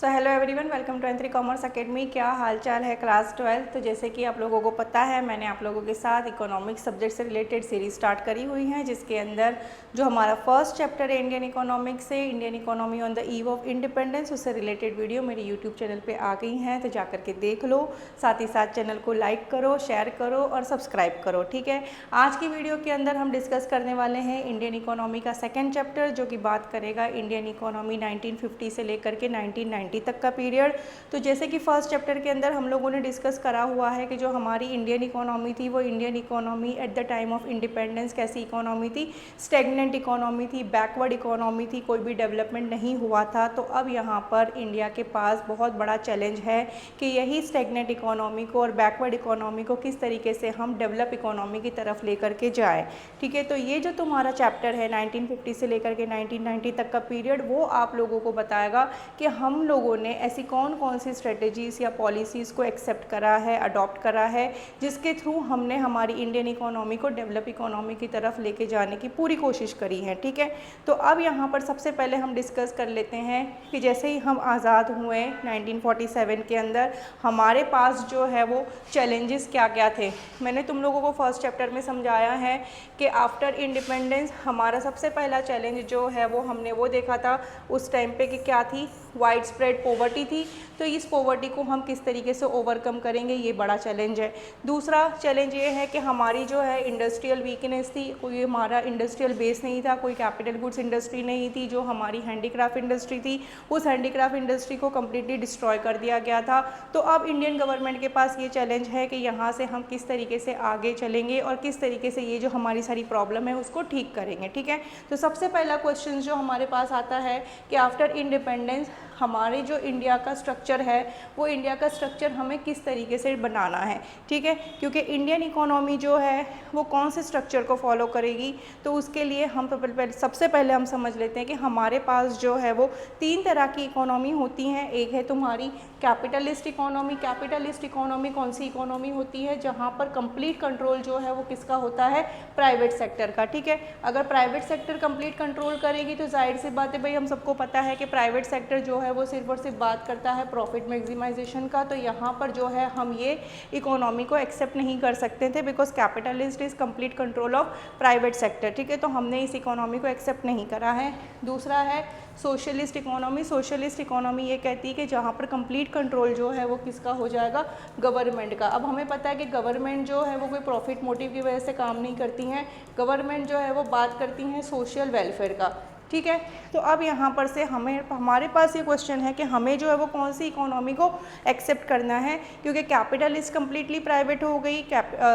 So hello everyone, welcome to Anthree commerce academy. क्या हालचाल है क्लास 12। तो जैसे कि आप लोगों को पता है, मैंने आप लोगों के साथ इकोनॉमिक्स सब्जेक्ट से रिलेटेड सीरीज स्टार्ट करी हुई है, जिसके अंदर जो हमारा फर्स्ट चैप्टर है इंडियन इकोनॉमिक्स से Indian economy on the eve of independence, उससे रिलेटेड वीडियो मेरे यूट्यूब चैनल पर आ गई हैं, तो जाकर के देख लो। साथ ही साथ चैनल को लाइक करो, शेयर करो और सब्सक्राइब करो। ठीक है, आज की वीडियो के अंदर हम डिस्कस करने वाले हैं इंडियन इकोनॉमी का सेकेंड चैप्टर, जो कि बात करेगा इंडियन इकोनॉमी 1950 से लेकर के 1990 तक का पीरियड। तो जैसे कि फर्स्ट चैप्टर के अंदर हम लोगों ने डिस्कस करा हुआ है कि जो हमारी इंडियन इकोनॉमी थी, वो Indian economy at the time of independence कैसी इकोनॉमी थी, स्टेगनेंट इकोनॉमी थी, बैकवर्ड इकोनॉमी थी, कोई भी डेवलपमेंट नहीं हुआ था। तो अब यहाँ पर इंडिया के पास बहुत बड़ा चैलेंज है कि यही स्टेगनेंट इकोनॉमी को और बैकवर्ड इकोनॉमी को किस तरीके से हम डेवलप इकोनॉमी की तरफ लेकर के जाएँ। ठीक है, तो ये जो तुम्हारा चैप्टर है 1950 से लेकर के 1990 तक का पीरियड, वो आप लोगों को बताएगा कि हम लोगों ने ऐसी कौन कौन सी स्ट्रेटजीज़ या पॉलिसीज़ को एक्सेप्ट करा है, अडॉप्ट करा है, जिसके थ्रू हमने हमारी इंडियन इकोनॉमी को डेवलप इकोनॉमी की तरफ लेके जाने की पूरी कोशिश करी है। ठीक है, तो अब यहाँ पर सबसे पहले हम डिस्कस कर लेते हैं कि जैसे ही हम आज़ाद हुए 1947 के अंदर, हमारे पास जो है वो चैलेंजेस क्या क्या थे। मैंने तुम लोगों को फर्स्ट चैप्टर में समझाया है कि आफ्टर इंडिपेंडेंस हमारा सबसे पहला चैलेंज जो है वो हमने वो देखा था उस टाइम पे कि क्या थी, वाइड स्प्रेड पॉवर्टी थी। तो इस पॉवर्टी को हम किस तरीके से ओवरकम करेंगे, ये बड़ा चैलेंज है। दूसरा चैलेंज ये है कि हमारी जो है इंडस्ट्रियल वीकनेस थी, कोई हमारा इंडस्ट्रियल बेस नहीं था, कोई कैपिटल गुड्स इंडस्ट्री नहीं थी। जो हमारी हैंडीक्राफ्ट इंडस्ट्री थी, उस हैंडीक्राफ्ट इंडस्ट्री को कम्प्लीटली डिस्ट्रॉय कर दिया गया था। तो अब इंडियन गवर्नमेंट के पास ये चैलेंज है कि यहाँ से हम किस तरीके से आगे चलेंगे और किस तरीके से ये जो हमारी सारी प्रॉब्लम है उसको ठीक करेंगे। ठीक है, तो सबसे पहला क्वेश्चन जो हमारे पास आता है कि आफ्टर इंडिपेंडेंस हमारे जो इंडिया का स्ट्रक्चर है, वो इंडिया का स्ट्रक्चर हमें किस तरीके से बनाना है। ठीक है, क्योंकि इंडियन इकोनॉमी जो है वो कौन से स्ट्रक्चर को फॉलो करेगी, तो उसके लिए हम सबसे पहले हम समझ लेते हैं कि हमारे पास जो है वो तीन तरह की इकोनॉमी होती हैं। एक है तुम्हारी कैपिटलिस्ट इकोनॉमी। कैपिटलिस्ट इकोनॉमी कौन सी इकोनॉमी होती है, जहाँ पर कंप्लीट कंट्रोल जो है वो किसका होता है, प्राइवेट सेक्टर का। ठीक है, अगर प्राइवेट सेक्टर कंप्लीट कंट्रोल करेगी तो जाहिर सी बात है भाई, हम सबको पता है कि प्राइवेट सेक्टर जो है वो सिर्फ और सिर्फ बात करता है प्रॉफिट मैक्सिमाइजेशन का। तो यहाँ पर जो है हम ये इकोनॉमी को एक्सेप्ट नहीं कर सकते थे, because capitalist is complete control of private sector. ठीक है, तो हमने इस इकोनॉमी को एक्सेप्ट नहीं करा है। दूसरा है सोशलिस्ट इकोनॉमी। सोशलिस्ट इकोनॉमी ये कहती है कि जहाँ पर कंप्लीट कंट्रोल जो है वो किसका हो जाएगा, गवर्नमेंट का। अब हमें पता है कि गवर्नमेंट जो है वो कोई प्रॉफिट मोटिव की वजह से काम नहीं करती हैं। गवर्नमेंट जो है वो बात करती हैं सोशल वेलफेयर का। ठीक है, तो अब यहाँ पर से हमारे पास ये क्वेश्चन है कि हमें जो है वो कौन सी इकोनॉमी को एक्सेप्ट करना है, क्योंकि कैपिटलिस्ट कम्प्लीटली प्राइवेट हो गई,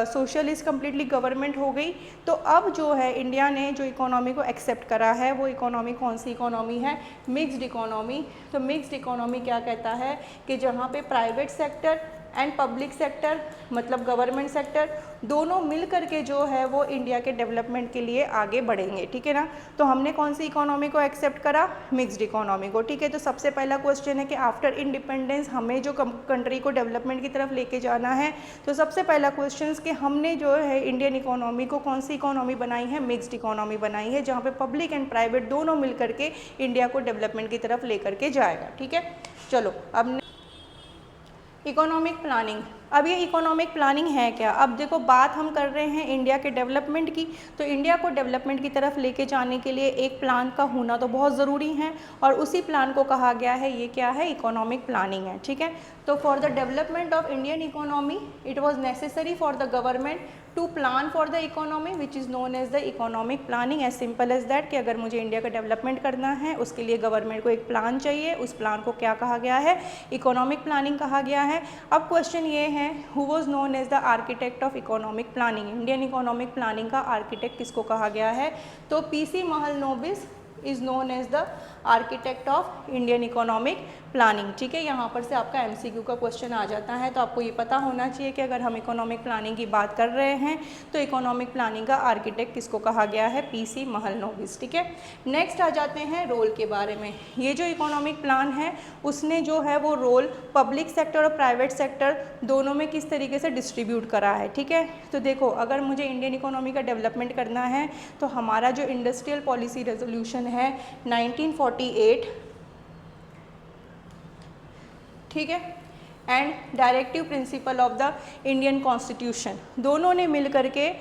सोशलिस्ट कम्प्लीटली गवर्नमेंट हो गई। तो अब जो है इंडिया ने जो इकोनॉमी को एक्सेप्ट करा है, वो इकोनॉमी कौन सी इकोनॉमी है, मिक्स्ड इकोनॉमी। तो मिक्स्ड इकोनॉमी क्या कहता है कि जहाँ पे private sector and public sector, मतलब गवर्नमेंट सेक्टर, दोनों मिल करके जो है वो इंडिया के डेवलपमेंट के लिए आगे बढ़ेंगे। ठीक है ना, तो हमने कौन सी इकोनॉमी को एक्सेप्ट करा, मिक्स्ड इकोनॉमी को। ठीक है, तो सबसे पहला क्वेश्चन है कि आफ्टर इंडिपेंडेंस हमें जो कंट्री को डेवलपमेंट की तरफ लेके जाना है, तो सबसे पहला क्वेश्चन कि हमने जो है इंडियन इकोनॉमी को कौन सी इकोनॉमी बनाई है, मिक्स्ड इकोनॉमी बनाई है, जहाँ पे पब्लिक एंड प्राइवेट दोनों मिल करके इंडिया को डेवलपमेंट की तरफ लेकर के जाएगा। ठीक है, चलो अब इकोनॉमिक प्लानिंग। अब ये इकोनॉमिक प्लानिंग है क्या। अब देखो, बात हम कर रहे हैं इंडिया के डेवलपमेंट की, तो इंडिया को डेवलपमेंट की तरफ लेके जाने के लिए एक प्लान का होना तो बहुत ज़रूरी है, और उसी प्लान को कहा गया है, ये क्या है, इकोनॉमिक प्लानिंग है। ठीक है, तो for the development of Indian economy it was necessary for the government to plan for the economy which is known as the economic planning. As simple as that कि अगर मुझे इंडिया का development करना है, उसके लिए गवर्नमेंट को एक प्लान चाहिए। उस प्लान को क्या कहा गया है, इकोनॉमिक प्लानिंग कहा गया है। अब क्वेश्चन ये है, who was known as the architect of economic planning. Indian economic planning का आर्किटेक्ट किसको कहा गया है, तो PC Mahalanobis is known as the architect of Indian economic planning. ठीक है, यहाँ पर से आपका एमसीक्यू का क्वेश्चन आ जाता है, तो आपको ये पता होना चाहिए कि अगर हम इकोनॉमिक प्लानिंग की बात कर रहे हैं तो इकोनॉमिक प्लानिंग का आर्किटेक्ट किसको कहा गया है, पीसी महलनोबिस। ठीक है, नेक्स्ट आ जाते हैं रोल के बारे में। ये जो इकोनॉमिक प्लान है उसने जो है वो रोल पब्लिक सेक्टर और प्राइवेट सेक्टर दोनों में किस तरीके से डिस्ट्रीब्यूट करा है। ठीक है, तो देखो, अगर मुझे इंडियन इकोनॉमी का डेवलपमेंट करना है तो हमारा जो इंडस्ट्रियल पॉलिसी रेजोल्यूशन है 1948 ठीक है, and directive principle of the Indian constitution, दोनों ने मिल करके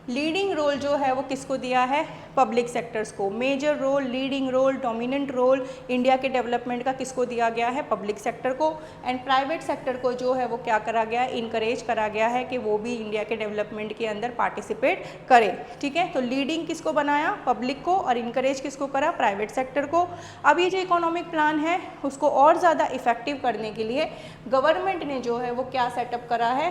लीडिंग रोल जो है वो किसको दिया है, पब्लिक सेक्टर्स को। Major role, leading role, dominant role India के डेवलपमेंट का किसको दिया गया है, पब्लिक सेक्टर को। एंड प्राइवेट सेक्टर को जो है वो क्या करा गया है, इनकरेज करा गया है कि वो भी इंडिया के डेवलपमेंट के अंदर पार्टिसिपेट करे। ठीक है, तो लीडिंग किसको बनाया, पब्लिक को, और इनकरेज किसको करा, प्राइवेट सेक्टर को। अब ये जो इकोनॉमिक प्लान है उसको और ज़्यादा इफेक्टिव करने के लिए गवर्नमेंट ने जो है वो क्या सेटअप करा है,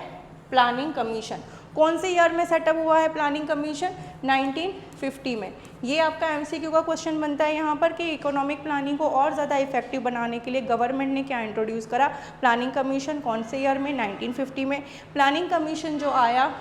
प्लानिंग कमीशन। कौन से ईयर में सेटअप हुआ है प्लानिंग कमीशन, 1950 में। ये आपका एमसीक्यू का क्वेश्चन बनता है यहाँ पर कि इकोनॉमिक प्लानिंग को और ज़्यादा इफेक्टिव बनाने के लिए गवर्नमेंट ने क्या इंट्रोड्यूस करा, प्लानिंग कमीशन। कौन से ईयर में, 1950 में। प्लानिंग कमीशन जो आया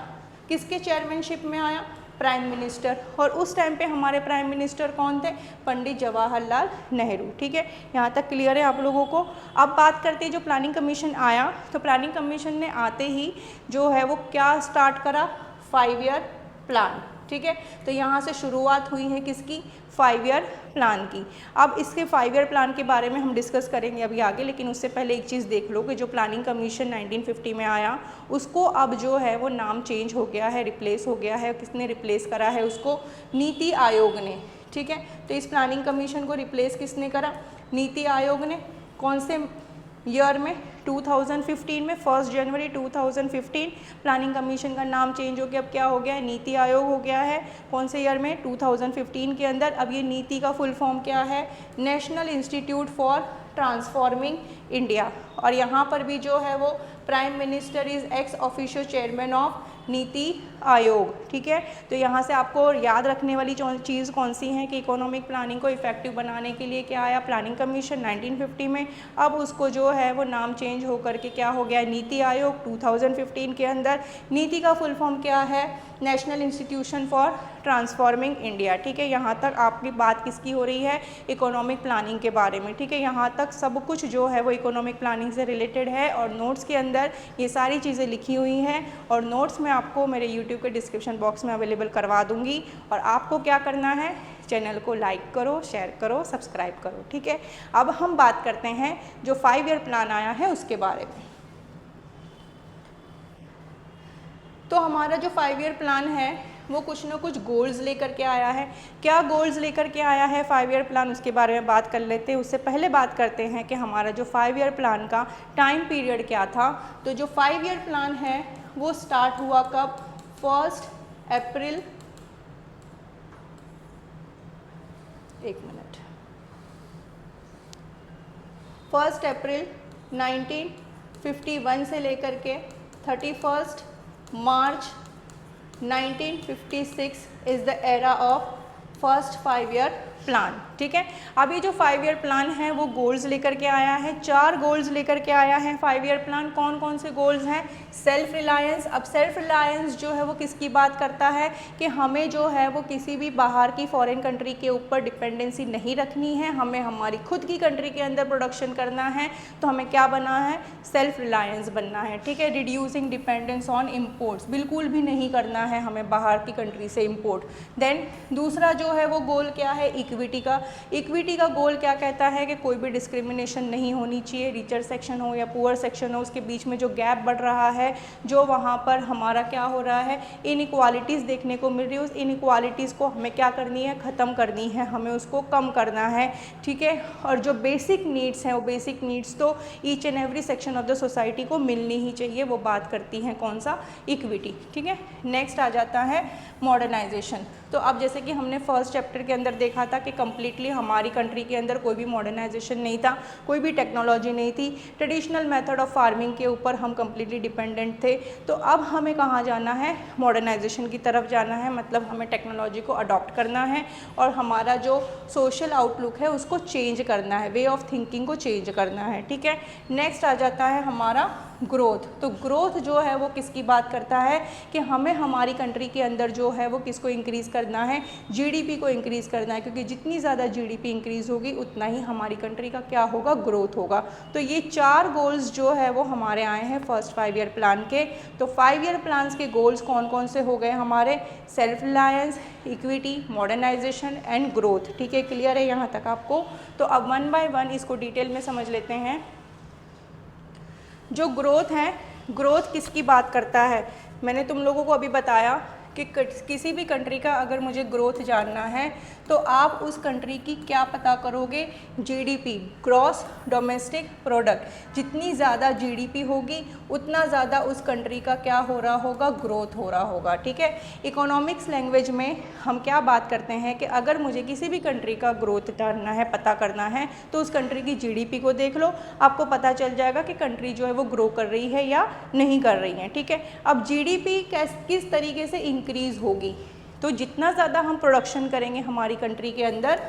किसके चेयरमैनशिप में आया, प्राइम मिनिस्टर, और उस टाइम पे हमारे प्राइम मिनिस्टर कौन थे, पंडित जवाहरलाल नेहरू। ठीक है, यहाँ तक क्लियर है आप लोगों को। अब बात करते हैं जो प्लानिंग कमीशन आया, तो प्लानिंग कमीशन ने आते ही जो है वो क्या स्टार्ट करा, 5 ईयर प्लान। ठीक है, तो यहाँ से शुरुआत हुई है किसकी, 5 ईयर प्लान की। अब इसके 5 ईयर प्लान के बारे में हम डिस्कस करेंगे अभी आगे, लेकिन उससे पहले एक चीज़ देख लो कि जो प्लानिंग कमीशन 1950 में आया उसको अब जो है वो नाम चेंज हो गया है, रिप्लेस हो गया है। किसने रिप्लेस करा है उसको, नीति आयोग ने। ठीक है, तो इस प्लानिंग कमीशन को रिप्लेस किसने करा, नीति आयोग ने। कौन से ईयर में, 2015 में, 1 जनवरी 2015 प्लानिंग कमीशन का नाम चेंज हो गया, अब क्या हो गया है, नीति आयोग हो गया है। कौन से ईयर में, 2015 के अंदर। अब ये नीति का फुल फॉर्म क्या है, national institute for transforming India. और यहाँ पर भी जो है वो prime minister is x official chairman of NITI Aayog. ठीक है, तो यहाँ से आपको याद रखने वाली चीज़ कौन सी है कि इकोनॉमिक प्लानिंग को इफेक्टिव बनाने के लिए क्या आया, प्लानिंग कमीशन 1950 में। अब उसको जो है वो नाम चेंज होकर के क्या हो गया, नीति आयोग 2015 के अंदर। नीति का फुल फॉर्म क्या है, national institution for transforming India. ठीक है, यहाँ तक आपकी बात किसकी हो रही है, इकोनॉमिक प्लानिंग के बारे में। ठीक है, यहाँ तक सब कुछ जो है वो इकोनॉमिक प्लानिंग से रिलेटेड है, और नोट्स के अंदर ये सारी चीज़ें लिखी हुई हैं, और नोट्स मैं आपको मेरे यूट्यूब के डिस्क्रिप्शन बॉक्स में अवेलेबल करवा दूँगी। और आपको क्या करना है, चैनल को लाइक करो, शेयर करो, सब्सक्राइब करो। ठीक है, अब हम बात करते हैं जो 5 ईयर प्लान आया है उसके बारे में। तो हमारा जो 5 ईयर प्लान है वो कुछ ना कुछ गोल्स लेकर के आया है। क्या गोल्स लेकर के आया है 5 ईयर प्लान, उसके बारे में बात कर लेते हैं। उससे पहले बात करते हैं कि हमारा जो 5 ईयर प्लान का टाइम पीरियड क्या था। तो जो 5 ईयर प्लान है वो स्टार्ट हुआ कब, 1 अप्रैल 1 अप्रैल 1951 से लेकर के 31 मार्च 1956 is the era of first 5 year plan. ठीक है, अभी जो 5 ईयर प्लान है वो गोल्स लेकर के आया है, 4 गोल्स लेकर के आया है 5 ईयर प्लान। कौन कौन से गोल्स हैं, सेल्फ रिलायंस। अब सेल्फ रिलायंस जो है वो किसकी बात करता है कि हमें जो है वो किसी भी बाहर की फॉरेन कंट्री के ऊपर डिपेंडेंसी नहीं रखनी है, हमें हमारी खुद की कंट्री के अंदर प्रोडक्शन करना है। तो हमें क्या बनना है, सेल्फ रिलायंस बनना है। ठीक है, रिड्यूसिंग डिपेंडेंस ऑन इम्पोर्ट्स, बिल्कुल भी नहीं करना है हमें बाहर की कंट्री से इम्पोर्ट। देन दूसरा जो है वो गोल क्या है, इक्विटी का। इक्विटी का गोल क्या कहता है कि कोई भी डिस्क्रिमिनेशन नहीं होनी चाहिए, रिचर सेक्शन हो या पुअर सेक्शन हो, उसके बीच में जो गैप बढ़ रहा है, जो वहाँ पर हमारा क्या हो रहा है, इनइक्वालिटीज़ देखने को मिल रही है, उस इनइक्वालिटीज़ को हमें क्या करनी है, ख़त्म करनी है, हमें उसको कम करना है। ठीक है, और जो बेसिक नीड्स हैं वो बेसिक नीड्स तो each and every section of the society को मिलनी ही चाहिए, वो बात करती हैं कौन सा, इक्विटी। ठीक है, नेक्स्ट आ जाता है मॉडर्नाइजेशन। तो अब जैसे कि हमने फर्स्ट चैप्टर के अंदर देखा था कि कम्प्लीटली हमारी कंट्री के अंदर कोई भी मॉडर्नाइजेशन नहीं था, कोई भी टेक्नोलॉजी नहीं थी, ट्रेडिशनल मेथड ऑफ फार्मिंग के ऊपर हम कम्प्लीटली डिपेंडेंट थे। तो अब हमें कहाँ जाना है, मॉडर्नाइजेशन की तरफ जाना है, मतलब हमें टेक्नोलॉजी को अडॉप्ट करना है और हमारा जो सोशल आउटलुक है उसको चेंज करना है, वे ऑफ थिंकिंग को चेंज करना है। ठीक है, नेक्स्ट आ जाता है हमारा ग्रोथ। तो ग्रोथ जो है वो किसकी बात करता है कि हमें हमारी कंट्री के अंदर जो है वो किसको इंक्रीज़ करना है, जीडीपी को इंक्रीज़ करना है, क्योंकि जितनी ज़्यादा जीडीपी इंक्रीज़ होगी उतना ही हमारी कंट्री का क्या होगा, ग्रोथ होगा। तो ये 4 गोल्स जो है वो हमारे आए हैं फर्स्ट 5 ईयर प्लान के। तो 5 ईयर प्लान्स के गोल्स कौन कौन से हो गए हमारे, self reliance, equity, modernisation and growth. ठीक है, क्लियर है यहाँ तक आपको। तो अब 1 बाय 1 इसको डिटेल में समझ लेते हैं। जो ग्रोथ है, ग्रोथ किसकी बात करता है? मैंने तुम लोगों को अभी बताया कि किसी भी कंट्री का अगर मुझे ग्रोथ जानना है तो आप उस कंट्री की क्या पता करोगे? GDP, gross domestic product. जितनी ज़्यादा जीडीपी होगी उतना ज़्यादा उस कंट्री का क्या हो रहा होगा? ग्रोथ हो रहा होगा। ठीक है, इकोनॉमिक्स लैंग्वेज में हम क्या बात करते हैं कि अगर मुझे किसी भी कंट्री का ग्रोथ जानना है, पता करना है, तो उस कंट्री की जीडीपी को देख लो, आपको पता चल जाएगा कि कंट्री जो है वो ग्रो कर रही है या नहीं कर रही है। ठीक है, अब जीडीपी किस तरीके से इंक्रीज़ होगी? तो जितना ज़्यादा हम प्रोडक्शन करेंगे हमारी कंट्री के अंदर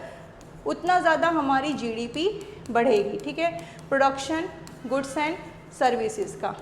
उतना ज़्यादा हमारी जीडीपी बढ़ेगी। ठीक है, प्रोडक्शन गुड्स एंड सर्विसेज का।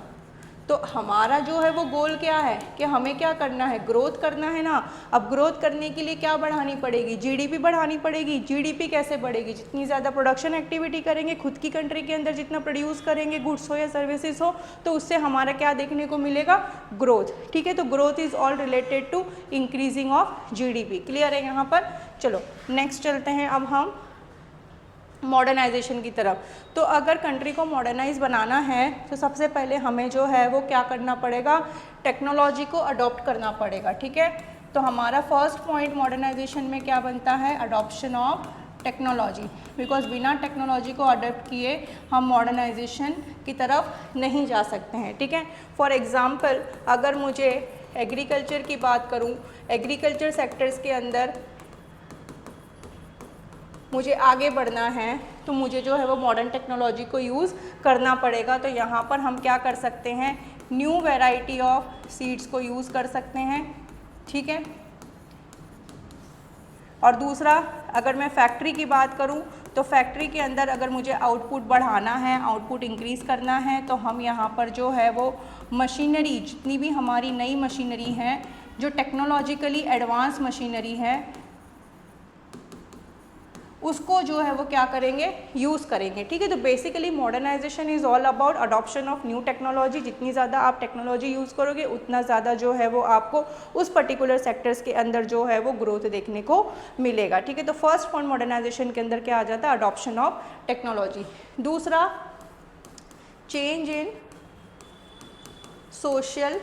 तो हमारा जो है वो गोल क्या है कि हमें क्या करना है? ग्रोथ करना है ना। अब ग्रोथ करने के लिए क्या बढ़ानी पड़ेगी? जीडीपी बढ़ानी पड़ेगी। जीडीपी कैसे बढ़ेगी? जितनी ज़्यादा प्रोडक्शन एक्टिविटी करेंगे खुद की कंट्री के अंदर, जितना प्रोड्यूस करेंगे गुड्स हो या सर्विसेज हो, तो उससे हमारा क्या देखने को मिलेगा? ग्रोथ। ठीक है, तो growth is all related to increasing of GDP. Clear है यहाँ पर? चलो नेक्स्ट चलते हैं अब हम मॉडर्नाइजेशन की तरफ। तो अगर कंट्री को मॉडर्नाइज बनाना है तो सबसे पहले हमें जो है वो क्या करना पड़ेगा? टेक्नोलॉजी को अडॉप्ट करना पड़ेगा। ठीक है, तो हमारा फर्स्ट पॉइंट मॉडर्नाइजेशन में क्या बनता है? Adoption of technology. बिकॉज बिना टेक्नोलॉजी को अडॉप्ट किए हम मॉडर्नाइजेशन की तरफ नहीं जा सकते हैं। ठीक है, फॉर एग्ज़ाम्पल अगर मुझे एग्रीकल्चर की बात करूँ, एग्रीकल्चर सेक्टर्स के अंदर मुझे आगे बढ़ना है तो मुझे जो है वो मॉडर्न टेक्नोलॉजी को यूज़ करना पड़ेगा। तो यहाँ पर हम क्या कर सकते हैं? न्यू वैरायटी ऑफ सीड्स को यूज़ कर सकते हैं। ठीक है, और दूसरा अगर मैं फैक्ट्री की बात करूँ तो फैक्ट्री के अंदर अगर मुझे आउटपुट बढ़ाना है, आउटपुट इंक्रीज़ करना है, तो हम यहाँ पर जो है वो मशीनरी, जितनी भी हमारी नई मशीनरी हैं, जो टेक्नोलॉजिकली एडवांस मशीनरी है, उसको जो है वो क्या करेंगे? यूज़ करेंगे। ठीक है, तो basically modernisation is all about adoption of new technology. जितनी ज़्यादा आप टेक्नोलॉजी यूज़ करोगे उतना ज़्यादा जो है वो आपको उस पर्टिकुलर सेक्टर्स के अंदर जो है वो ग्रोथ देखने को मिलेगा। ठीक है, तो फर्स्ट पॉइंट मॉडर्नाइजेशन के अंदर क्या आ जाता है? Adoption of technology. दूसरा, चेंज इन सोशल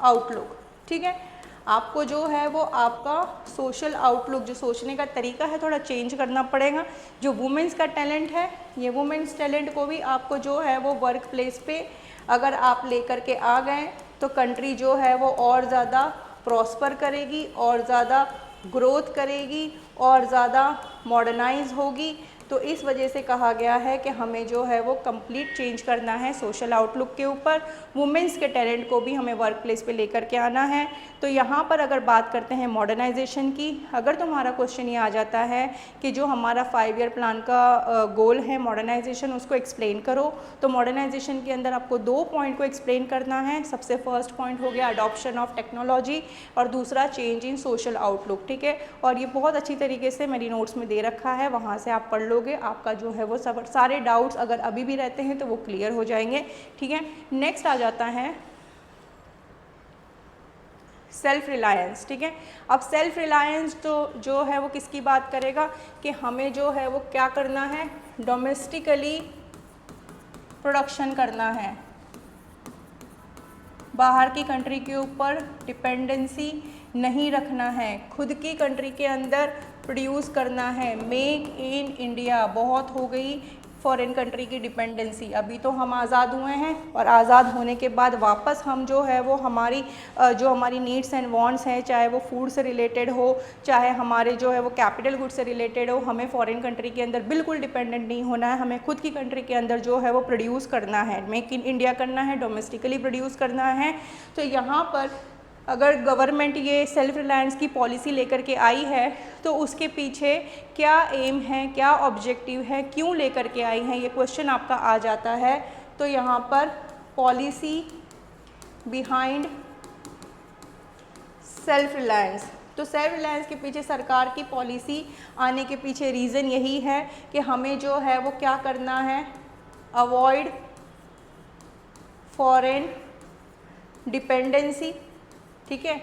आउटलुक। ठीक है, आपको जो है वो आपका सोशल आउटलुक, जो सोचने का तरीका है, थोड़ा चेंज करना पड़ेगा। जो वुमेंस का टैलेंट है, ये वुमेंस टैलेंट को भी आपको जो है वो वर्क प्लेस पे अगर आप लेकर के आ गए तो कंट्री जो है वो और ज़्यादा प्रॉस्पर करेगी, और ज़्यादा ग्रोथ करेगी, और ज़्यादा मॉडर्नाइज होगी। तो इस वजह से कहा गया है कि हमें जो है वो कंप्लीट चेंज करना है सोशल आउटलुक के ऊपर। वुमेंस के टैलेंट को भी हमें वर्क प्लेस पे लेकर के आना है। तो यहाँ पर अगर बात करते हैं मॉडर्नाइजेशन की, अगर तुम्हारा क्वेश्चन ये आ जाता है कि जो हमारा 5 ईयर प्लान का गोल है मॉडर्नाइजेशन, उसको एक्सप्लेन करो, तो मॉडर्नाइजेशन के अंदर आपको 2 पॉइंट को एक्सप्लेन करना है। सबसे फर्स्ट पॉइंट हो गया अडॉप्शन ऑफ टेक्नोलॉजी, और दूसरा चेंज इन सोशल आउटलुक। ठीक है, और ये बहुत अच्छी तरीके से मेरी नोट्स में दे रखा है, वहाँ से आप पढ़ लो। आपका जो है वो सब सारे डाउट्स अगर अभी भी रहते हैं तो वो क्लियर हो जाएंगे। ठीक है, नेक्स्ट आ जाता है सेल्फ रिलायंस। ठीक है, अब सेल्फ रिलायंस तो जो है वो किसकी बात करेगा कि हमें जो है वो क्या करना है? डोमेस्टिकली प्रोडक्शन करना है, बाहर की कंट्री के ऊपर डिपेंडेंसी नहीं रखना है, खुद की कंट्री के अंदर प्रोड्यूस करना है। Make in India. बहुत हो गई फॉरेन कंट्री की डिपेंडेंसी। अभी तो हम आज़ाद हुए हैं, और आज़ाद होने के बाद वापस हम जो है वो हमारी जो हमारी नीड्स एंड वांट्स हैं, चाहे वो फूड से रिलेटेड हो, चाहे हमारे जो है वो कैपिटल गुड से रिलेटेड हो, हमें फॉरेन कंट्री के अंदर बिल्कुल डिपेंडेंट नहीं होना है। हमें खुद की कंट्री के अंदर जो है वो प्रोड्यूस करना है, मेक इन इंडिया करना है, डोमेस्टिकली प्रोड्यूस करना है। तो यहाँ पर अगर गवर्नमेंट ये सेल्फ रिलायंस की पॉलिसी लेकर के आई है तो उसके पीछे क्या एम है, क्या ऑब्जेक्टिव है, क्यों लेकर के आई है, ये क्वेश्चन आपका आ जाता है। तो यहाँ पर पॉलिसी बिहाइंड सेल्फ रिलायंस, तो सेल्फ रिलायंस के पीछे सरकार की पॉलिसी आने के पीछे रीज़न यही है कि हमें जो है वो क्या करना है? Avoid foreign dependency. ठीक है,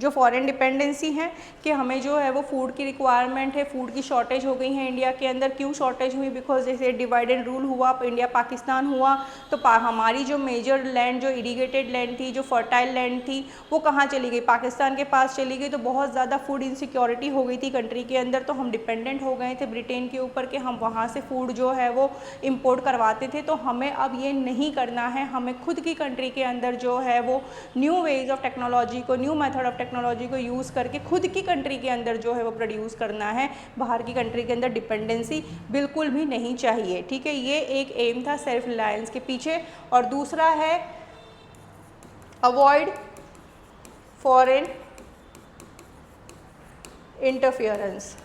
जो फॉरेन डिपेंडेंसी है कि हमें जो है वो फूड की रिक्वायरमेंट है, फूड की शॉर्टेज हो गई है इंडिया के अंदर। क्यों शॉर्टेज हुई? बिकॉज जैसे डिवाइड एंड रूल हुआ, इंडिया पाकिस्तान हुआ, तो हमारी जो मेजर लैंड, जो इरीगेटेड लैंड थी, जो फर्टाइल लैंड थी, वो कहाँ चली गई? पाकिस्तान के पास चली गई। तो बहुत ज़्यादा फूड इनसिक्योरिटी हो गई थी कंट्री के अंदर, तो हम डिपेंडेंट हो गए थे ब्रिटेन के ऊपर कि हम वहाँ से फूड जो है वो इम्पोर्ट करवाते थे। तो हमें अब ये नहीं करना है, हमें खुद की कंट्री के अंदर जो है वो न्यू वेज ऑफ टेक्नोलॉजी को, न्यू मेथड ऑफ टेक्नोलॉजी को यूज़ करके खुद की कंट्री के अंदर जो है वो प्रोड्यूस करना है। बाहर की कंट्री के अंदर डिपेंडेंसी बिल्कुल भी नहीं चाहिए, ठीक है। ये एक एम था सेल्फ रिलायंस के पीछे। और दूसरा है अवॉइड फॉरेन इंटरफियरेंस,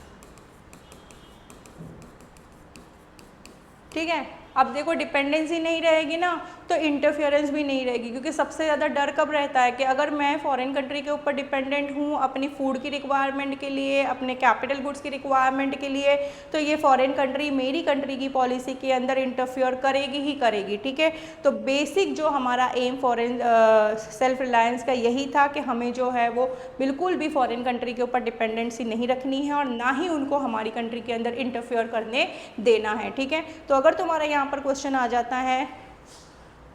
ठीक है। अब देखो डिपेंडेंसी नहीं रहेगी ना तो इंटरफेरेंस भी नहीं रहेगी, क्योंकि सबसे ज़्यादा डर कब रहता है कि अगर मैं फॉरेन कंट्री के ऊपर डिपेंडेंट हूँ अपनी फूड की रिक्वायरमेंट के लिए, अपने कैपिटल गुड्स की रिक्वायरमेंट के लिए, तो ये फॉरेन कंट्री मेरी कंट्री की पॉलिसी के अंदर इंटरफियर करेगी ही करेगी, ठीक है। तो बेसिक जो हमारा एम फॉरेन सेल्फ रिलायंस का यही था कि हमें जो है वो बिल्कुल भी फॉरेन कंट्री के ऊपर डिपेंडेंसी नहीं रखनी है और ना ही उनको हमारी कंट्री के अंदर इंटरफियर करने देना है, ठीक है। तो अगर तुम्हारा यहाँ पर क्वेश्चन आ जाता है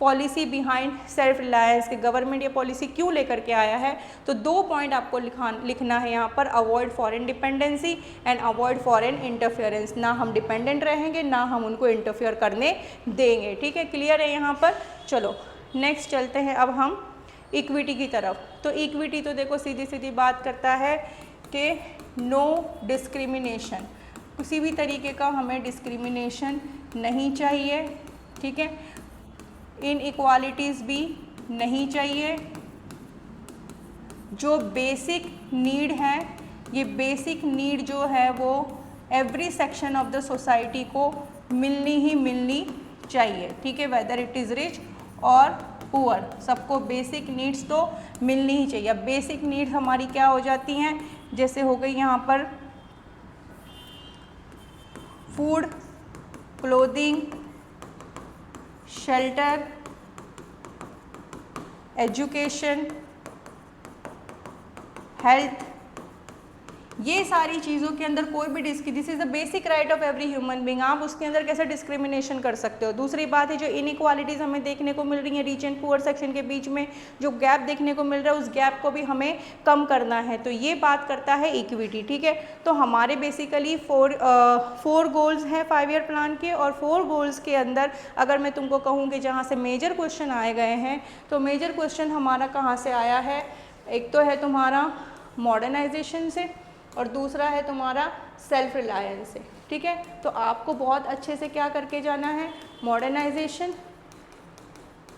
पॉलिसी बिहाइंड सेल्फ रिलायंस, के गवर्नमेंट ये पॉलिसी क्यों लेकर के आया है, तो 2 पॉइंट आपको लिखना है यहाँ पर, avoid foreign dependency and avoid foreign interference. ना हम डिपेंडेंट रहेंगे, ना हम उनको इंटरफेयर करने देंगे, ठीक है। क्लियर है यहाँ पर? चलो नेक्स्ट चलते हैं अब हम इक्विटी की तरफ। तो इक्विटी तो देखो सीधी सीधी बात करता है कि नो डिस्क्रिमिनेशन, किसी भी तरीके का हमें डिस्क्रिमिनेशन नहीं चाहिए, ठीक है। इनइक्वालिटीज़ भी नहीं चाहिए। जो बेसिक नीड है, ये बेसिक नीड जो है वो every section of the society को मिलनी ही मिलनी चाहिए, ठीक है। वेदर इट इज़ रिच और पुअर, सबको बेसिक नीड्स तो मिलनी ही चाहिए। अब बेसिक नीड्स हमारी क्या हो जाती हैं, जैसे हो गई यहाँ पर food, clothing, shelter, education, health, ये सारी चीज़ों के अंदर कोई भी this is the basic right of every human being. आप उसके अंदर कैसे डिस्क्रिमिनेशन कर सकते हो? दूसरी बात है जो इनइक्वालिटीज़ हमें देखने को मिल रही हैं रिच एंड पुअर सेक्शन के बीच में, जो गैप देखने को मिल रहा है उस गैप को भी हमें कम करना है। तो ये बात करता है इक्विटी, ठीक है। तो हमारे बेसिकली फोर गोल्स हैं 5 ईयर प्लान के, और 4 गोल्स के अंदर अगर मैं तुमको कहूँ कि जहाँ से मेजर क्वेश्चन आए गए हैं, तो मेजर क्वेश्चन हमारा कहाँ से आया है, एक तो है तुम्हारा मॉडर्नाइजेशन से और दूसरा है तुम्हारा सेल्फ रिलायंस से, ठीक है। तो आपको बहुत अच्छे से क्या करके जाना है, मॉडर्नाइजेशन,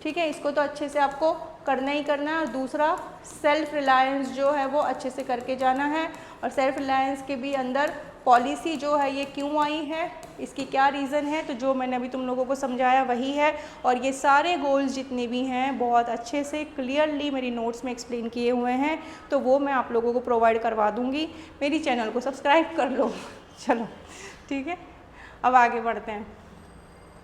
ठीक है, इसको तो अच्छे से आपको करना ही करना है। और दूसरा सेल्फ रिलायंस जो है वो अच्छे से करके जाना है। और सेल्फ रिलायंस के भी अंदर पॉलिसी जो है ये क्यों आई है, इसकी क्या रीज़न है, तो जो मैंने अभी तुम लोगों को समझाया वही है। और ये सारे गोल्स जितने भी हैं बहुत अच्छे से क्लियरली मेरी नोट्स में एक्सप्लेन किए हुए हैं, तो वो मैं आप लोगों को प्रोवाइड करवा दूँगी। मेरी चैनल को सब्सक्राइब कर लो। चलो ठीक है, अब आगे बढ़ते हैं।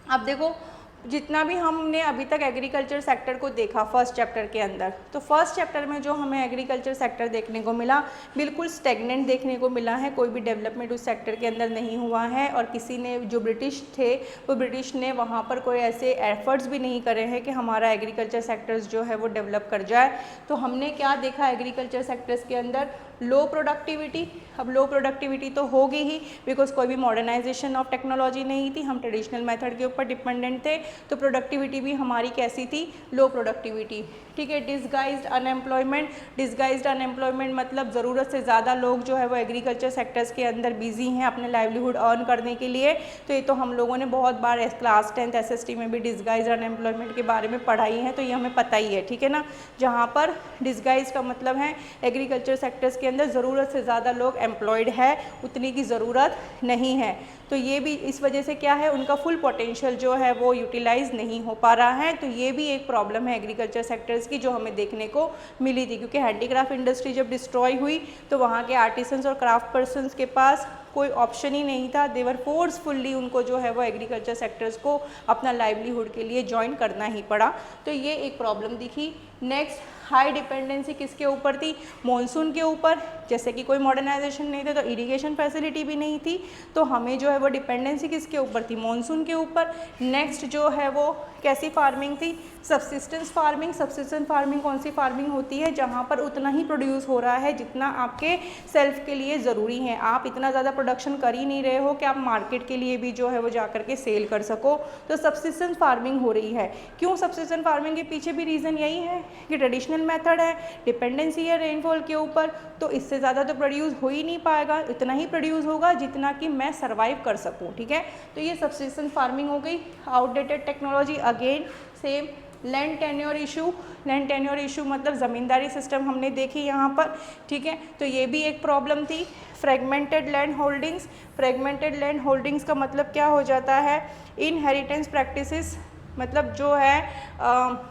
अब देखो जितना भी हमने अभी तक एग्रीकल्चर सेक्टर को देखा फर्स्ट चैप्टर के अंदर, तो फर्स्ट चैप्टर में जो हमें एग्रीकल्चर सेक्टर देखने को मिला बिल्कुल स्टेगनेंट देखने को मिला है। कोई भी डेवलपमेंट उस सेक्टर के अंदर नहीं हुआ है। और किसी ने, जो ब्रिटिश थे, वो ब्रिटिश ने वहाँ पर कोई ऐसे एफर्ट्स भी नहीं करे हैं कि हमारा एग्रीकल्चर सेक्टर्स जो है वो डेवलप कर जाए। तो हमने क्या देखा एग्रीकल्चर सेक्टर्स के अंदर, लो प्रोडक्टिविटी। अब लो प्रोडक्टिविटी तो होगी ही, बिकॉज कोई भी मॉडर्नाइजेशन ऑफ टेक्नोलॉजी नहीं थी, हम ट्रेडिशनल मेथड के ऊपर डिपेंडेंट थे। तो प्रोडक्टिविटी भी हमारी कैसी थी, लो प्रोडक्टिविटी, ठीक है। डिसगाइज्ड अनएम्प्लॉयमेंट, डिसगाइज्ड अनएम्प्लॉयमेंट मतलब ज़रूरत से ज़्यादा लोग जो है वो एग्रीकल्चर सेक्टर्स के अंदर बिजी हैं अपने लाइवलीहुड अर्न करने के लिए। तो ये तो हम लोगों ने बहुत बार क्लास 10th SST में भी डिसगाइज्ड अनएम्प्लॉयमेंट के बारे में पढ़ाई है, तो ये हमें पता ही है, ठीक है ना। जहाँ पर डिसगाइज का मतलब है एग्रीकल्चर सेक्टर्स के अंदर ज़रूरत से ज़्यादा लोग एम्प्लॉयड है, उतनी की ज़रूरत नहीं है। तो ये भी इस वजह से क्या है, उनका फुल पोटेंशियल जो है वो यूटिलाइज नहीं हो पा रहा है। तो ये भी एक प्रॉब्लम है एग्रीकल्चर सेक्टर्स की जो हमें देखने को मिली थी, क्योंकि हैंडीक्राफ्ट इंडस्ट्री जब डिस्ट्रॉय हुई तो वहाँ के आर्टिसंस और क्राफ्ट पर्सनस के पास कोई ऑप्शन ही नहीं था। देवर फोर्सफुल्ली उनको जो है वो एग्रीकल्चर सेक्टर्स को अपना लाइवलीहुड के लिए ज्वाइन करना ही पड़ा। तो ये एक प्रॉब्लम दिखी। नेक्स्ट हाई डिपेंडेंसी किसके ऊपर थी, मॉनसून के ऊपर, जैसे कि कोई मॉडर्नाइजेशन नहीं था तो इरिगेशन फैसिलिटी भी नहीं थी, तो हमें जो है वो डिपेंडेंसी किसके ऊपर थी, मॉनसून के ऊपर। नेक्स्ट जो है वो कैसी फार्मिंग थी, सब्सिस्टेंस फार्मिंग। सब्सिस्टेंस फार्मिंग कौन सी फार्मिंग होती है, जहाँ पर उतना ही प्रोड्यूस हो रहा है जितना आपके सेल्फ के लिए ज़रूरी है, आप इतना ज़्यादा प्रोडक्शन कर ही नहीं रहे हो कि आप मार्केट के लिए भी जो है वो जा करके सेल कर सको, तो सब्सिस्टेंस फार्मिंग हो रही है। क्यों सब्सिस्टेंस फार्मिंग के पीछे भी रीज़न यही है कि ट्रेडिशनल मेथड है, डिपेंडेंसी है रेनफॉल के ऊपर, तो इससे ज़्यादा तो प्रोड्यूस हो ही नहीं पाएगा, इतना ही प्रोड्यूस होगा जितना कि मैं सर्वाइव कर सकूँ, ठीक है। तो ये सब्सिस्टेंस फार्मिंग हो गई। Outdated technology, again same. Land tenure issue, land tenure issue मतलब ज़मींदारी सिस्टम हमने देखी यहाँ पर, ठीक है, तो ये भी एक प्रॉब्लम थी। Fragmented land holdings, fragmented land holdings का मतलब क्या हो जाता है, इनहेरिटेंस प्रैक्टिसेस, मतलब जो है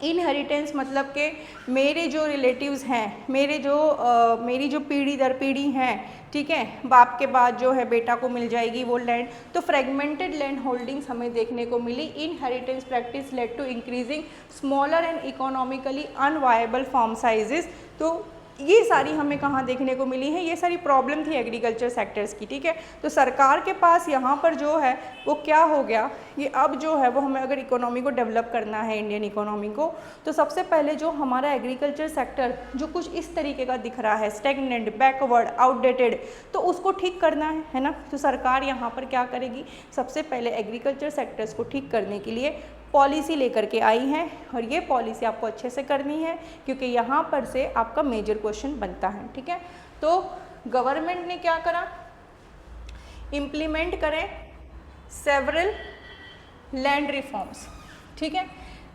इनहेरिटेंस मतलब कि मेरे जो रिलेटिव्स हैं, मेरी जो पीढ़ी दर पीढ़ी हैं, ठीक है, बाप के बाद जो है बेटा को मिल जाएगी वो लैंड, तो फ्रेगमेंटेड लैंड होल्डिंग्स हमें देखने को मिली। Inheritance practice led to increasing smaller and economically unviable farm sizes. तो ये सारी हमें कहाँ देखने को मिली है, ये सारी प्रॉब्लम थी एग्रीकल्चर सेक्टर्स की, ठीक है। तो सरकार के पास यहाँ पर जो है वो क्या हो गया, ये अब जो है वो हमें अगर इकोनॉमी को डेवलप करना है, इंडियन इकोनॉमी को, तो सबसे पहले जो हमारा एग्रीकल्चर सेक्टर जो कुछ इस तरीके का दिख रहा है, स्टैग्नेंट, बैकवर्ड, आउटडेटेड, तो उसको ठीक करना है ना। तो सरकार यहाँ पर क्या करेगी, सबसे पहले एग्रीकल्चर सेक्टर्स को ठीक करने के लिए पॉलिसी लेकर के आई हैं, और ये पॉलिसी आपको अच्छे से करनी है क्योंकि यहाँ पर से आपका मेजर क्वेश्चन बनता है, ठीक है। तो गवर्नमेंट ने क्या करा, इम्प्लीमेंट करें सेवरल लैंड रिफॉर्म्स, ठीक है,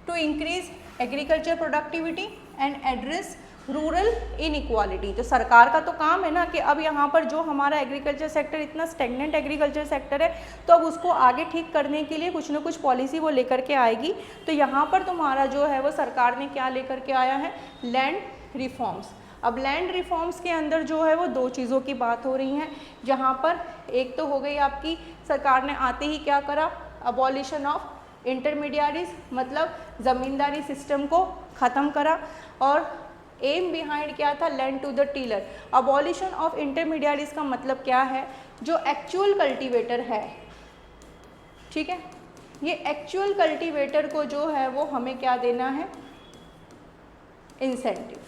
to increase agriculture productivity and address rural inequality. तो सरकार का तो काम है ना कि अब यहाँ पर जो हमारा एग्रीकल्चर सेक्टर इतना स्टेगनेंट एग्रीकल्चर सेक्टर है, तो अब उसको आगे ठीक करने के लिए कुछ ना कुछ पॉलिसी वो लेकर के आएगी। तो यहाँ पर तुम्हारा जो है वो सरकार ने क्या लेकर के आया है, लैंड रिफॉर्म्स। अब लैंड रिफॉर्म्स के अंदर जो है वो दो चीज़ों की बात हो रही है, जहाँ पर एक तो हो गई आपकी, सरकार ने आते ही क्या करा, अबॉलिशन ऑफ इंटरमीडियरीज, मतलब ज़मींदारी सिस्टम को ख़त्म करा, और एम बिहाइंड क्या था, land to the tiller. Abolition of intermediaries का मतलब क्या है, जो एक्चुअल कल्टीवेटर है, ठीक है, ये एक्चुअल कल्टीवेटर को जो है वो हमें क्या देना है, इंसेंटिव।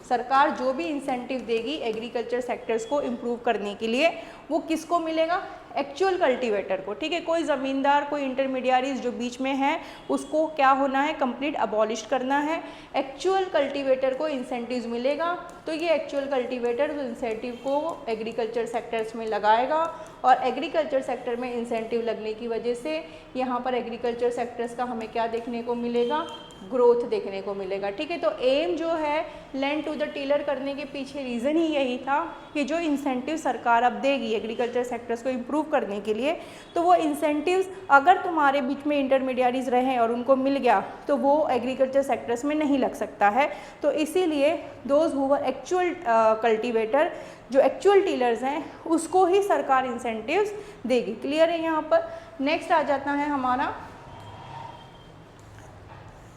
सरकार जो भी इंसेंटिव देगी एग्रीकल्चर सेक्टर्स को इम्प्रूव करने के लिए, वो किसको मिलेगा, एक्चुअल कल्टीवेटर को, ठीक है। कोई ज़मींदार, कोई इंटरमीडियरीज जो बीच में है, उसको क्या होना है, कंप्लीट अबॉलिश करना है, एक्चुअल कल्टीवेटर को इंसेंटिव्स मिलेगा। तो ये एक्चुअल कल्टीवेटर उस इंसेंटिव को एग्रीकल्चर सेक्टर्स में लगाएगा, और एग्रीकल्चर सेक्टर में इंसेंटिव लगने की वजह से यहाँ पर एग्रीकल्चर सेक्टर्स का हमें क्या देखने को मिलेगा, ग्रोथ देखने को मिलेगा, ठीक है। तो एम जो है लैंड टू द टीलर करने के पीछे रीज़न ही यही था कि जो इंसेंटिव सरकार अब देगी एग्रीकल्चर सेक्टर्स को इम्प्रूव करने के लिए, तो वो इंसेंटिव्स अगर तुम्हारे बीच में इंटरमीडियरीज रहे और उनको मिल गया तो वो एग्रीकल्चर सेक्टर्स में नहीं लग सकता है। तो इसीलिए those who were actual cultivator, जो एक्चुअल टीलर्स हैं, उसको ही सरकार इंसेंटिव्स देगी। क्लियर है यहाँ पर। नेक्स्ट आ जाता है हमारा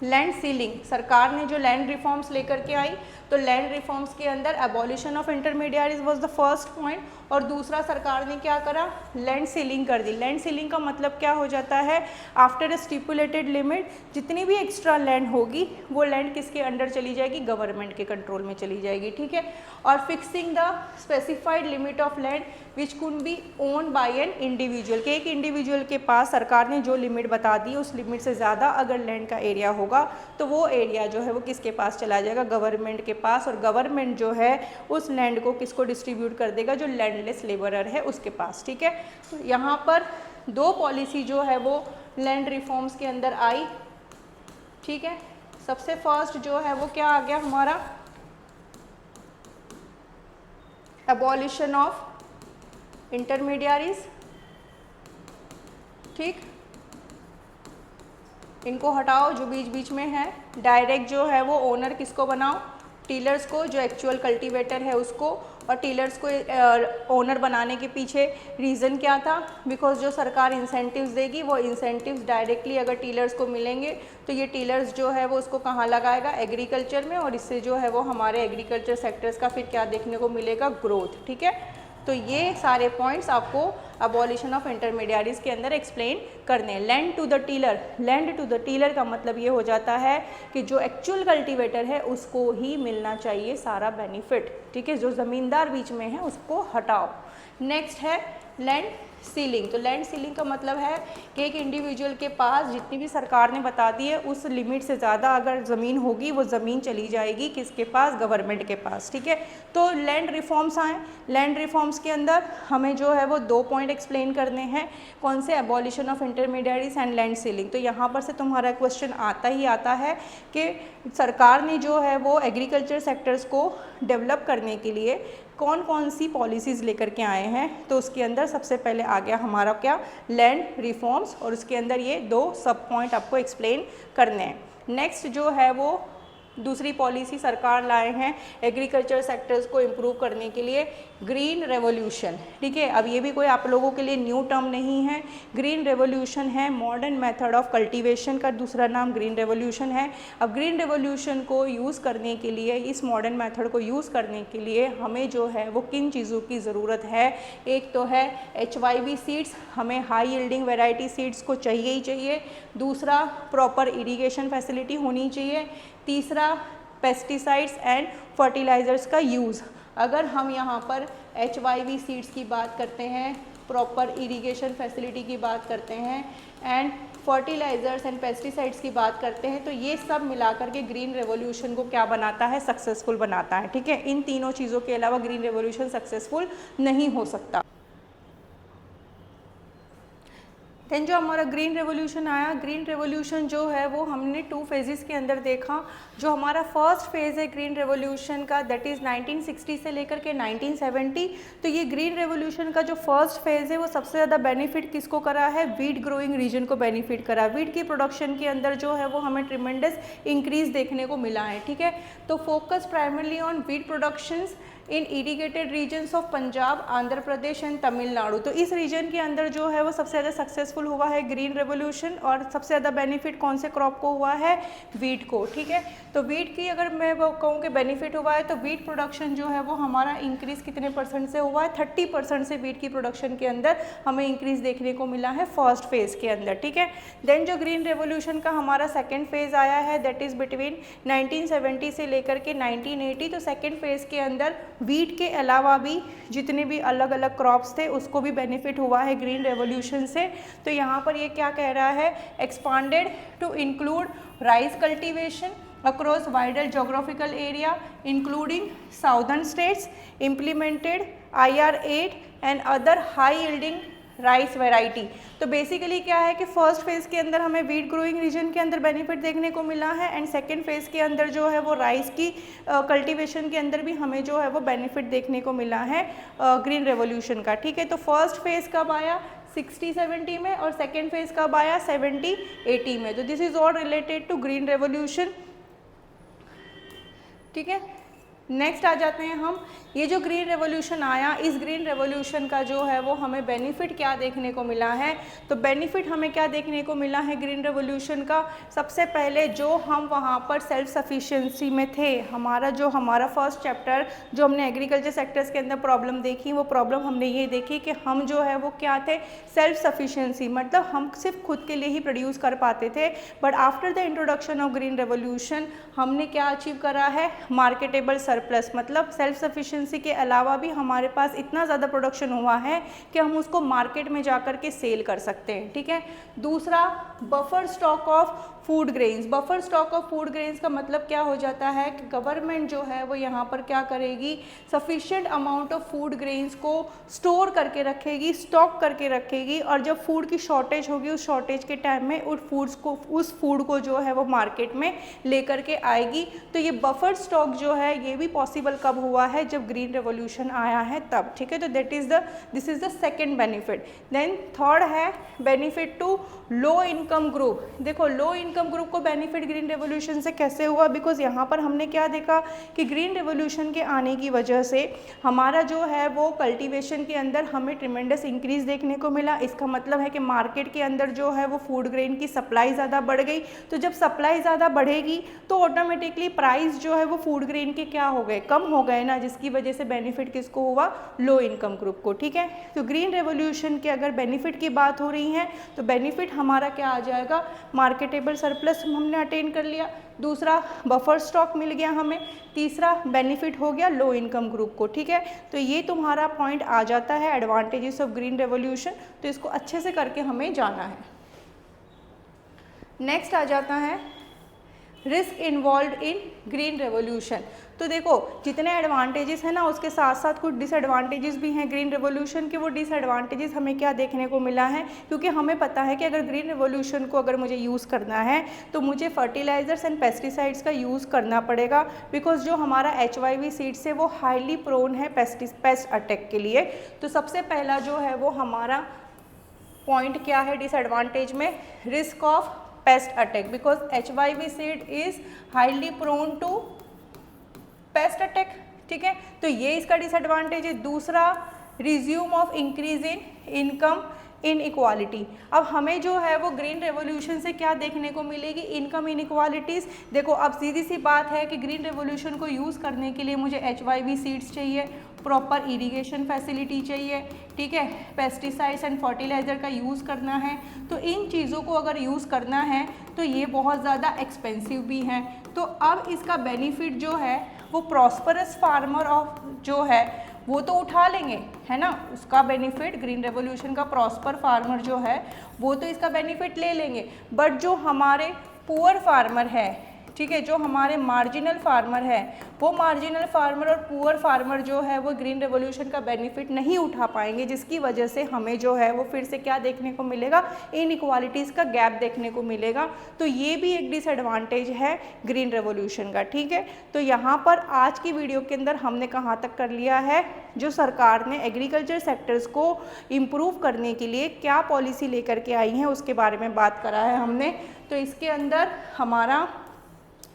लैंड सीलिंग। सरकार ने जो लैंड रिफॉर्म्स लेकर के आई, तो लैंड रिफॉर्म्स के अंदर abolition of intermediaries was the first point, और दूसरा सरकार ने क्या करा, लैंड सीलिंग कर दी। लैंड सीलिंग का मतलब क्या हो जाता है, आफ्टर अ स्टिपुलेटेड लिमिट जितनी भी एक्स्ट्रा लैंड होगी वो लैंड किसके अंडर चली जाएगी, गवर्नमेंट के कंट्रोल में चली जाएगी, ठीक है। और fixing the specified limit of land which could be own by an individual, के एक इंडिविजुअल के पास सरकार ने जो लिमिट बता दी, उस लिमिट से ज़्यादा अगर लैंड का एरिया होगा तो वो एरिया जो है वो किसके पास चला जाएगा, गवर्नमेंट के पास, और गवर्नमेंट जो है उस लैंड को किसको डिस्ट्रीब्यूट कर देगा, जो लैंडलेस लेबरर है उसके पास, ठीक है। तो यहाँ पर दो पॉलिसी जो है वो लैंड रिफॉर्म्स के अंदर आई, ठीक है। सबसे फर्स्ट जो है वो क्या आ गया हमारा, एबॉलिशन ऑफ इंटरमीडियरीज, ठीक, इनको हटाओ जो बीच बीच में है, डायरेक्ट जो है वो ओनर किसको बनाओ, टीलर्स को, जो एक्चुअल कल्टीवेटर है उसको, और टीलर्स को ओनर बनाने के पीछे रीज़न क्या था? बिकॉज जो सरकार इंसेंटिव्स देगी वो इंसेंटिव्स डायरेक्टली अगर टीलर्स को मिलेंगे तो ये टीलर्स जो है वो उसको कहाँ लगाएगा? एग्रीकल्चर में, और इससे जो है वो हमारे एग्रीकल्चर सेक्टर्स का फिर क्या देखने को मिलेगा? ग्रोथ। ठीक है, तो ये सारे पॉइंट्स आपको अबॉलिशन ऑफ इंटरमीडियरीज के अंदर एक्सप्लेन करने हैं। Land to the tiller, land to the tiller का मतलब ये हो जाता है कि जो एक्चुअल कल्टीवेटर है उसको ही मिलना चाहिए सारा बेनिफिट। ठीक है, जो ज़मींदार बीच में है उसको हटाओ। नेक्स्ट है लैंड सीलिंग। तो लैंड सीलिंग का मतलब है कि एक इंडिविजुअल के पास जितनी भी सरकार ने बता दी है उस लिमिट से ज़्यादा अगर ज़मीन होगी वो ज़मीन चली जाएगी किसके पास? गवर्नमेंट के पास। ठीक है, तो लैंड रिफॉर्म्स आए। लैंड रिफॉर्म्स के अंदर हमें जो है वो 2 पॉइंट एक्सप्लेन करने हैं। कौन से? Abolition of intermediaries and land ceiling. तो यहाँ पर से तुम्हारा क्वेश्चन आता ही आता है कि सरकार ने जो है वो एग्रीकल्चर सेक्टर्स को डेवलप करने के लिए कौन कौन सी पॉलिसीज़ लेकर के आए हैं। तो उसके अंदर सबसे पहले आ गया हमारा क्या? लैंड रिफॉर्म्स, और उसके अंदर ये 2 सब पॉइंट आपको एक्सप्लेन करने हैं। नेक्स्ट जो है वो दूसरी पॉलिसी सरकार लाए हैं एग्रीकल्चर सेक्टर्स को इम्प्रूव करने के लिए, ग्रीन रेवोल्यूशन। ठीक है, अब ये भी कोई आप लोगों के लिए न्यू टर्म नहीं है। ग्रीन रेवोल्यूशन है मॉडर्न मेथड ऑफ कल्टीवेशन का दूसरा नाम ग्रीन रेवोल्यूशन है। अब ग्रीन रेवोल्यूशन को यूज़ करने के लिए, इस मॉडर्न मेथड को यूज़ करने के लिए हमें जो है वो किन चीज़ों की ज़रूरत है? एक तो है HYV सीड्स, हमें हाई यील्डिंग वैरायटी सीड्स को चाहिए ही चाहिए। दूसरा प्रॉपर इरीगेशन फैसिलिटी होनी चाहिए। तीसरा पेस्टिसाइड्स एंड फर्टिलाइज़र्स का यूज़। अगर हम यहाँ पर HYV सीड्स की बात करते हैं, प्रॉपर इरिगेशन फैसिलिटी की बात करते हैं एंड फर्टिलाइज़र्स एंड पेस्टिसाइड्स की बात करते हैं, तो ये सब मिलाकर के ग्रीन रेवोल्यूशन को क्या बनाता है? सक्सेसफुल बनाता है। ठीक है, इन तीनों चीज़ों के अलावा ग्रीन रेवोल्यूशन सक्सेसफुल नहीं हो सकता। देन जो हमारा ग्रीन रेवोल्यूशन आया, ग्रीन रेवोल्यूशन जो है वो हमने 2 फेजेस के अंदर देखा। जो हमारा फर्स्ट फेज़ है ग्रीन रेवोल्यूशन का, दैट इज़ 1960 से लेकर के 1970। तो ये ग्रीन रेवोल्यूशन का जो फर्स्ट फेज़ है वो सबसे ज़्यादा बेनिफिट किसको करा है? वीट ग्रोइंग रीजन को बेनिफिट करा। वीट की प्रोडक्शन के अंदर जो है वो हमें ट्रिमेंडस इंक्रीज़ देखने को मिला है। ठीक है, तो focus primarily on wheat productions in irrigated regions of Punjab, Andhra Pradesh and Tamil Nadu. तो इस रीजन के अंदर जो है वो सबसे ज़्यादा सक्सेसफुल हुआ है ग्रीन रेवोल्यूशन, और सबसे ज़्यादा बेनिफिट कौन से क्रॉप को हुआ है? वीट को। ठीक है, तो वीट की अगर मैं वो कहूँ कि बेनिफिट हुआ है तो वीट प्रोडक्शन जो है वो हमारा इंक्रीज़ कितने % से हुआ है? 30% से वीट की प्रोडक्शन के अंदर हमें इंक्रीज़ देखने को मिला है फर्स्ट फेज़ के अंदर। ठीक है, देन जो ग्रीन रेवोल्यूशन का हमारा सेकेंड फेज़ आया है दैट इज़ बिटवीन 1970 से लेकर के 1980। तो सेकेंड फेज़ के अंदर वीट के अलावा भी जितने भी अलग अलग क्रॉप्स थे उसको भी बेनिफिट हुआ है ग्रीन रेवोल्यूशन से। तो यहाँ पर ये क्या कह रहा है? Expanded to include rice cultivation across wider geographical area including southern states, implemented IR8 and other high yielding rice variety. तो बेसिकली क्या है कि फर्स्ट फेज़ के अंदर हमें वीट ग्रोइंग रीजन के अंदर बेनिफिट देखने को मिला है, एंड सेकेंड फेज़ के अंदर जो है वो राइस की कल्टीवेशन के अंदर भी हमें जो है वो बेनिफिट देखने को मिला है ग्रीन रेवोल्यूशन का। ठीक है, तो फर्स्ट फेज़ कब आया? 60-70 में, और सेकेंड फेज़ कब आया? 70-80 में। तो this is all related to green revolution. ठीक है, नेक्स्ट आ जाते हैं हम। ये जो ग्रीन रेवोल्यूशन आया, इस ग्रीन रेवोल्यूशन का जो है वो हमें बेनिफिट क्या देखने को मिला है? तो बेनिफिट हमें क्या देखने को मिला है ग्रीन रेवोल्यूशन का? सबसे पहले जो हम वहाँ पर सेल्फ सफिशिएंसी में थे, हमारा फर्स्ट चैप्टर जो हमने एग्रीकल्चर सेक्टर्स के अंदर प्रॉब्लम देखी, वो प्रॉब्लम हमने ये देखी कि हम जो है वो क्या थे? सेल्फ सफिशिएंसी, मतलब हम सिर्फ खुद के लिए ही प्रोड्यूस कर पाते थे। But after the introduction of green revolution हमने क्या अचीव करा है? मार्केटेबल सरप्लस, मतलब सेल्फ सफिशिएंसी के अलावा भी हमारे पास इतना ज़्यादा प्रोडक्शन हुआ है कि हम उसको मार्केट में जाकर के सेल कर सकते हैं। ठीक है, दूसरा buffer stock of food grains. Buffer stock of food grains का मतलब क्या हो जाता है कि गवर्नमेंट जो है वो यहाँ पर क्या करेगी? Sufficient amount of food grains को स्टोर करके रखेगी, स्टॉक करके रखेगी, और जब फूड की शॉर्टेज होगी उस शॉर्टेज के टाइम में उस फूड को जो है वो मार्केट में लेकर के आएगी। तो ये बफर स्टॉक जो है ये भी पॉसिबल कब हुआ है, जब ग्रीन रेवोल्यूशन आया है तब, ठीक है। तो this is the second benefit. Then third है benefit to low income group. देखो लो इनकम ग्रुप को बेनिफिट ग्रीन रेवोल्यूशन से कैसे हुआ, बिकॉज यहाँ पर हमने क्या देखा कि ग्रीन रेवोल्यूशन के आने की वजह से हमारा जो है वो कल्टीवेशन के अंदर हमें ट्रिमेंडस इंक्रीज देखने को मिला। इसका मतलब है कि मार्केट के अंदर जो है वो फूड ग्रेन की सप्लाई ज़्यादा बढ़ गई। तो जब सप्लाई ज़्यादा बढ़ेगी तो ऑटोमेटिकली प्राइस जो है वो फूड ग्रेन के क्या हो गए, कम हो गए ना, जिसकी वजह से बेनिफिट किसको हुआ, लो इनकम ग्रुप को, ठीक है। तो ग्रीन रेवोल्यूशन के अगर बेनिफिट की बात हो रही है तो बेनिफिट हमारा क्या आ जाएगा, मार्केटेबल सरप्लस हमने अटेन कर लिया, दूसरा बफर स्टॉक मिल गया हमें, तीसरा बेनिफिट हो गया लो इनकम ग्रुप को, ठीक है। तो ये तुम्हारा पॉइंट आ जाता है एडवांटेजेस ऑफ ग्रीन रेवोल्यूशन। तो इसको अच्छे से करके हमें जाना है। नेक्स्ट आ जाता है risk involve in green revolution. तो देखो जितने एडवांटेजेस हैं ना उसके साथ साथ कुछ डिसएडवांटेजेस भी हैं ग्रीन रेवोल्यूशन के। वो डिसएडवांटेजेस हमें क्या देखने को मिला है, क्योंकि हमें पता है कि अगर ग्रीन रेवोल्यूशन को अगर मुझे यूज़ करना है तो मुझे फर्टिलाइजर्स एंड पेस्टिसाइड्स का यूज़ करना पड़ेगा, बिकॉज जो हमारा HYV सीड्स है वो हाईली प्रोन है पेस्ट अटैक के लिए। तो सबसे पहला जो है वो हमारा पॉइंट क्या है डिसएडवांटेज में, risk of pest attack, because HYV seed is highly prone to pest attack, ठीक है। तो ये इसका डिसएडवांटेज है। दूसरा resume of increase in income inequality. अब हमें जो है वो ग्रीन रेवोल्यूशन से क्या देखने को मिलेगी, इनकम इनइक्वालिटीज़। देखो अब सीधी सी बात है कि ग्रीन रेवोल्यूशन को यूज़ करने के लिए मुझे HYV सीड्स चाहिए, प्रॉपर इरिगेशन फैसिलिटी चाहिए, ठीक है, पेस्टिसाइड्स एंड फर्टिलाइज़र का यूज़ करना है। तो इन चीज़ों को अगर यूज़ करना है तो ये बहुत ज़्यादा एक्सपेंसिव भी हैं। तो अब इसका बेनिफिट जो है वो प्रॉस्परस फार्मर ऑफ जो है वो तो उठा लेंगे, है ना, उसका बेनिफिट ग्रीन रेवोल्यूशन का प्रॉस्पर फार्मर जो है वो तो इसका बेनिफिट ले लेंगे। बट जो हमारे पुअर फार्मर है, ठीक है, जो हमारे मार्जिनल फार्मर है, वो मार्जिनल फार्मर और पुअर फार्मर जो है वो ग्रीन रेवोल्यूशन का बेनिफिट नहीं उठा पाएंगे, जिसकी वजह से हमें जो है वो फिर से क्या देखने को मिलेगा, इनइक्वालिटीज़ का गैप देखने को मिलेगा। तो ये भी एक डिसएडवांटेज है ग्रीन रेवोल्यूशन का, ठीक है। तो यहाँ पर आज की वीडियो के अंदर हमने कहाँ तक कर लिया है, जो सरकार ने एग्रीकल्चर सेक्टर्स को इम्प्रूव करने के लिए क्या पॉलिसी लेकर के आई है उसके बारे में बात करा है हमने। तो इसके अंदर हमारा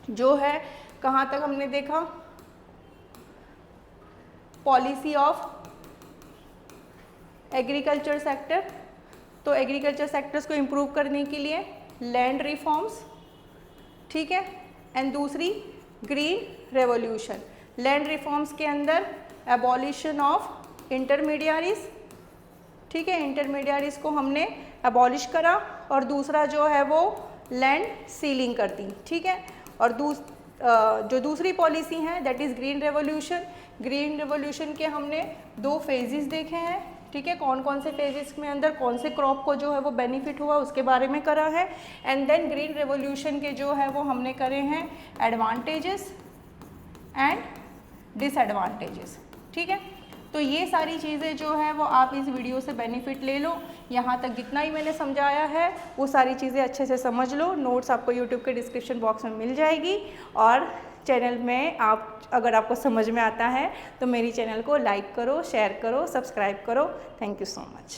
जो है कहाँ तक हमने देखा, पॉलिसी ऑफ एग्रीकल्चर सेक्टर। तो एग्रीकल्चर सेक्टर्स को इम्प्रूव करने के लिए लैंड रिफॉर्म्स, ठीक है, एंड दूसरी ग्रीन रेवोल्यूशन। लैंड रिफॉर्म्स के अंदर एबॉलिशन ऑफ इंटरमीडियरीज, ठीक है, इंटरमीडियरीज को हमने एबॉलिश करा, और दूसरा जो है वो लैंड सीलिंग कर दी, ठीक है। और जो दूसरी पॉलिसी है that is green revolution. Green revolution के हमने 2 फेजेस देखे हैं, ठीक है, कौन कौन से फेजेस में अंदर कौन से क्रॉप को जो है वो बेनिफिट हुआ उसके बारे में करा है। एंड देन ग्रीन रेवोल्यूशन के जो है वो हमने करे हैं एडवांटेजेस एंड डिसएडवांटेजेस, ठीक है। तो ये सारी चीज़ें जो है वो आप इस वीडियो से बेनिफिट ले लो। यहाँ तक जितना ही मैंने समझाया है वो सारी चीज़ें अच्छे से समझ लो। नोट्स आपको यूट्यूब के डिस्क्रिप्शन बॉक्स में मिल जाएगी, और चैनल में आप अगर आपको समझ में आता है तो मेरी चैनल को लाइक करो, शेयर करो, सब्सक्राइब करो। Thank you so much.